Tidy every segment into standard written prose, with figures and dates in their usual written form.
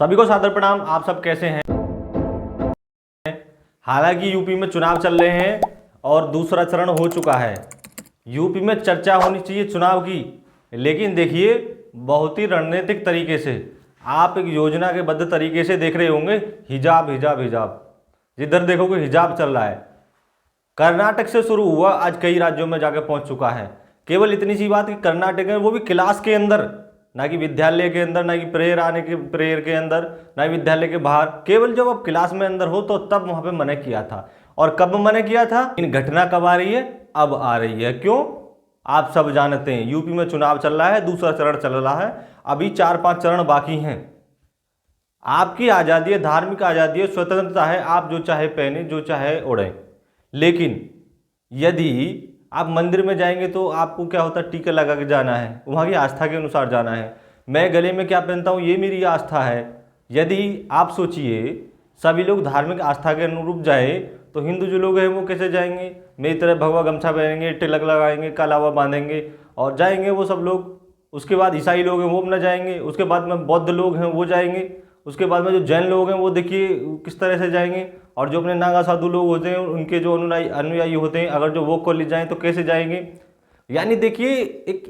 सभी को सादर प्रणाम। आप सब कैसे हैं? हालांकि यूपी में चुनाव चल रहे हैं और दूसरा चरण हो चुका है। यूपी में चर्चा होनी चाहिए चुनाव की, लेकिन देखिए बहुत ही रणनीतिक तरीके से आप एक योजना के बद्ध तरीके से देख रहे होंगे। हिजाब हिजाब हिजाब, जिधर देखोगे हिजाब चल रहा है। कर्नाटक से शुरू हुआ, आज कई राज्यों में जाकर पहुंच चुका है। केवल इतनी सी बात कि कर्नाटक में वो भी क्लास के अंदर, ना कि विद्यालय के अंदर, ना कि प्रेयर के अंदर, ना कि विद्यालय के बाहर। केवल जब आप क्लास में अंदर हो तो तब वहां पे मना किया था। और कब मना किया था? इन घटना कब आ रही है? अब आ रही है। क्यों? आप सब जानते हैं यूपी में चुनाव चल रहा है, दूसरा चरण चल रहा है, अभी 4-5 चरण बाकी हैं। आपकी आज़ादी है, धार्मिक आज़ादी है, स्वतंत्रता है, आप जो चाहे पहने, जो चाहे ओढ़ें। लेकिन यदि आप मंदिर में जाएंगे तो आपको क्या होता है? टीका लगा के जाना है, वहाँ की आस्था के अनुसार जाना है। मैं गले में क्या पहनता हूँ ये मेरी आस्था है। यदि आप सोचिए सभी लोग धार्मिक आस्था के अनुरूप जाए तो हिंदू जो लोग हैं वो कैसे जाएंगे? मेरी तरह भगवा गमछा पहनेंगे, तिलक लगाएंगे, कालावा बांधेंगे और जाएंगे वो सब लोग। उसके बाद ईसाई लोग हैं वो अपना जाएंगे, उसके बाद में बौद्ध लोग हैं वो जाएंगे, उसके बाद में जो जैन लोग हैं वो देखिए किस तरह से जाएंगे, और जो अपने नागा साधु लोग होते हैं उनके जो अनुयायी होते हैं, अगर जो वो कॉलेज जाएं तो कैसे जाएंगे? यानी देखिए एक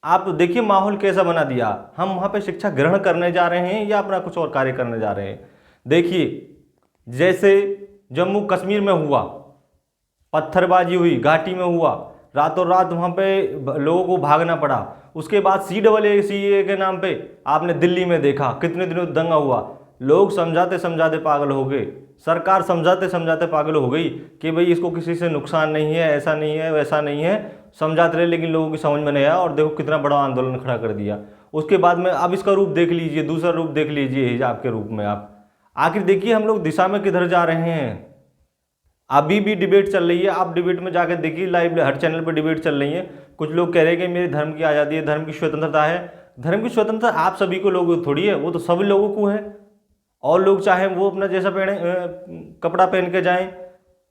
आप देखिए माहौल कैसा बना दिया। हम वहाँ पे शिक्षा ग्रहण करने जा रहे हैं या अपना कुछ और कार्य करने जा रहे हैं? देखिए जैसे जम्मू कश्मीर में हुआ, पत्थरबाजी हुई, घाटी में हुआ, रातों रात वहाँ पे लोगों को भागना पड़ा। उसके बाद CAA के नाम पे आपने दिल्ली में देखा कितने दिनों दंगा हुआ। लोग समझाते समझाते पागल हो गए, सरकार समझाते समझाते पागल हो गई कि भाई इसको किसी से नुकसान नहीं है, ऐसा नहीं है, वैसा नहीं है। समझाते रहे लेकिन लोगों की समझ में नहीं आया, और देखो कितना बड़ा आंदोलन खड़ा कर दिया। उसके बाद में अब इसका रूप देख लीजिए, दूसरा रूप देख लीजिए हिजाब के रूप में। आप आखिर देखिए हम लोग दिशा में किधर जा रहे हैं। अभी भी डिबेट चल रही है, आप डिबेट में जाकर देखिए, लाइव हर चैनल पर डिबेट चल रही है। कुछ लोग कह रहे हैं कि मेरे धर्म की आज़ादी है, धर्म की स्वतंत्रता है। धर्म की स्वतंत्रता आप सभी को लोगों को थोड़ी है, वो तो सभी लोगों को है। और लोग चाहे वो अपना जैसा पहने कपड़ा पहन के जाएं,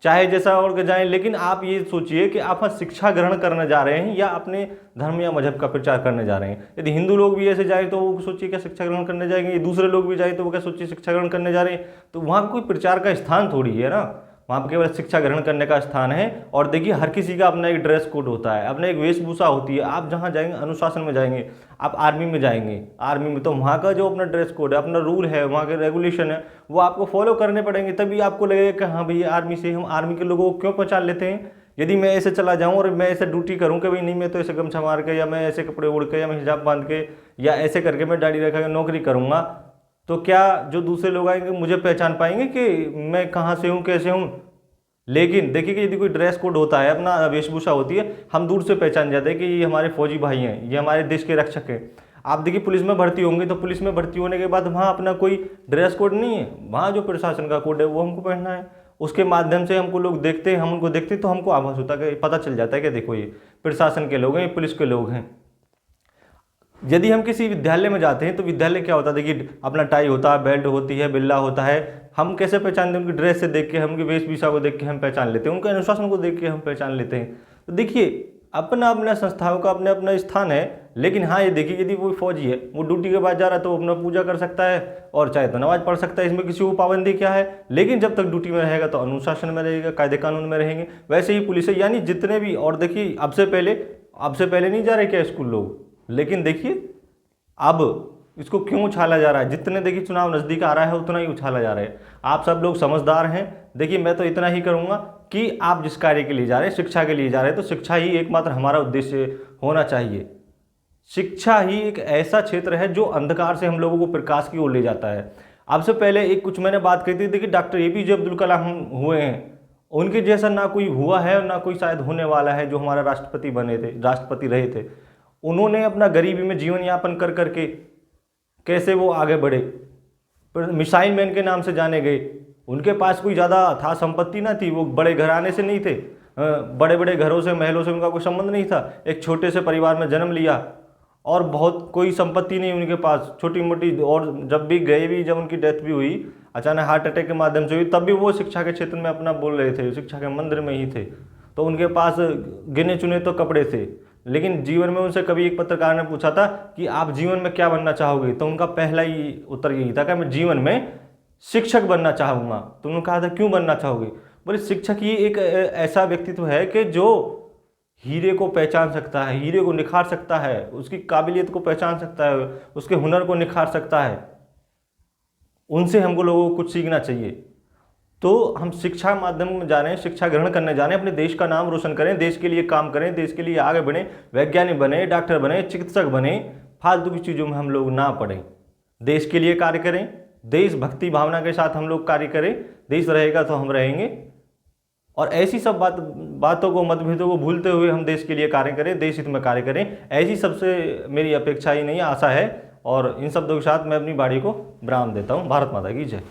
चाहे जैसा ओढ़ के जाएं, लेकिन आप ये सोचिए कि आप शिक्षा ग्रहण करने जा रहे हैं या अपने धर्म या मजहब का प्रचार करने जा रहे हैं। यदि हिंदू लोग भी ऐसे जाए तो वो सोचिए क्या शिक्षा ग्रहण करने जाएंगे, दूसरे लोग भी जाए तो वो क्या सोचिए शिक्षा ग्रहण करने जा रहे हैं। तो वहाँ कोई प्रचार का स्थान थोड़ी है ना, वहाँ पर केवल शिक्षा ग्रहण करने का स्थान है। और देखिए हर किसी का अपना एक ड्रेस कोड होता है, अपना एक वेशभूषा होती है। आप जहाँ जाएंगे, अनुशासन में जाएंगे, आप आर्मी में जाएंगे, आर्मी में तो वहाँ का जो अपना ड्रेस कोड है, अपना रूल है, वहाँ के रेगुलेशन है, वो आपको फॉलो करने पड़ेंगे। तभी आपको लगेगा कि हाँ भैया आर्मी से, हम आर्मी के लोगों को क्यों पहचान लेते हैं। यदि मैं ऐसे चला जाऊँ और मैं ऐसे ड्यूटी करूँ कि भाई नहीं मैं तो ऐसे गमछा मार के, या मैं ऐसे कपड़े ओढ़ के, या मैं हिजाब बांध के, या ऐसे करके मैं दाढ़ी रखा के नौकरी करूँगा, तो क्या जो दूसरे लोग आएंगे मुझे पहचान पाएंगे कि मैं कहाँ से हूँ, कैसे हूँ? लेकिन देखिए कि यदि कोई ड्रेस कोड होता है, अपना वेशभूषा होती है, हम दूर से पहचान जाते हैं कि ये हमारे फौजी भाई हैं, ये हमारे देश के रक्षक हैं। आप देखिए पुलिस में भर्ती होंगे तो पुलिस में भर्ती होने के बाद वहाँ अपना कोई ड्रेस कोड नहीं है, वहाँ जो प्रशासन का कोड है वो हमको पहनना है। उसके माध्यम से हमको लोग देखते हैं, हम उनको देखते हैं तो हमको आभास होता है कि पता चल जाता है कि देखो ये प्रशासन के लोग हैं, ये पुलिस के लोग हैं। यदि हम किसी विद्यालय में जाते हैं तो विद्यालय क्या होता है? देखिए अपना टाई होता है, बेल्ट होती है, बिल्ला होता है। हम कैसे पहचानते हैं? उनकी ड्रेस से देख के, उनकी वेशभूषा को देख के हम पहचान लेते हैं, उनके अनुशासन को देख के हम पहचान लेते हैं। तो देखिए अपना अपना संस्थाओं का अपना अपना स्थान है। लेकिन हाँ ये देखिए यदि कोई फौजी है, वो ड्यूटी के बाद जा रहा है तो वो अपना पूजा कर सकता है और चाहे तो नमाज पढ़ सकता है, इसमें किसी को पाबंदी क्या है। लेकिन जब तक ड्यूटी में रहेगा तो अनुशासन में रहेगा, कायदे कानून में रहेंगे। वैसे ही पुलिस है, यानी जितने भी, और देखिए अब से पहले नहीं जा रहे क्या स्कूल लोग, लेकिन देखिए अब इसको क्यों उछाला जा रहा है? जितने देखिए चुनाव नज़दीक आ रहा है उतना ही उछाला जा रहा है। आप सब लोग समझदार हैं। देखिए मैं तो इतना ही करूँगा कि आप जिस कार्य के लिए जा रहे हैं, शिक्षा के लिए जा रहे हैं, तो शिक्षा ही एकमात्र हमारा उद्देश्य होना चाहिए। शिक्षा ही एक ऐसा क्षेत्र है जो अंधकार से हम लोगों को प्रकाश की ओर ले जाता है। अब से पहले एक कुछ मैंने बात कही थी, देखिए डॉक्टर APJ अब्दुल कलाम हुए हैं, उनके जैसा ना कोई हुआ है और ना कोई शायद होने वाला है जो हमारा राष्ट्रपति बने थे, राष्ट्रपति रहे थे। उन्होंने अपना गरीबी में जीवन यापन कर करके कैसे वो आगे बढ़े, मिसाइल मैन के नाम से जाने गए। उनके पास कोई ज़्यादा था संपत्ति ना थी, वो बड़े घराने से नहीं थे, बड़े बड़े घरों से, महलों से उनका कोई संबंध नहीं था। एक छोटे से परिवार में जन्म लिया और बहुत कोई संपत्ति नहीं उनके पास, छोटी मोटी। और जब भी गए भी, जब उनकी डेथ भी हुई अचानक हार्ट अटैक के माध्यम से हुई, तब भी वो शिक्षा के क्षेत्र में अपना बोल रहे थे, शिक्षा के मंदिर में ही थे। तो उनके पास गिने चुने तो कपड़े थे, लेकिन जीवन में उनसे कभी एक पत्रकार ने पूछा था कि आप जीवन में क्या बनना चाहोगे, तो उनका पहला ही उत्तर यही था कि मैं जीवन में शिक्षक बनना चाहूँगा। तो उन्होंने कहा था क्यों बनना चाहोगे? बोले शिक्षक ही एक ऐसा व्यक्तित्व है कि जो हीरे को पहचान सकता है, हीरे को निखार सकता है, उसकी काबिलियत को पहचान सकता है, उसके हुनर को निखार सकता है। उनसे हमको लोगों को कुछ सीखना चाहिए। तो हम शिक्षा माध्यम में जा रहे हैं, शिक्षा ग्रहण करने जा रहे हैं, अपने देश का नाम रोशन करें, देश के लिए काम करें, देश के लिए आगे बढ़ें, वैज्ञानिक बने, डॉक्टर बने, चिकित्सक बने, फालतू की चीज़ों में हम लोग ना पड़ें। देश के लिए कार्य करें, देशभक्ति भावना के साथ हम लोग कार्य करें। देश रहेगा तो हम रहेंगे। और ऐसी सब बातों को, मतभेदों को भूलते हुए हम देश के लिए कार्य करें, देश हित में कार्य करें। ऐसी सबसे मेरी अपेक्षा ही नहीं, आशा है। और इन शब्दों के साथ मैं अपनी वाणी को विराम देता हूँ। भारत माता की जय।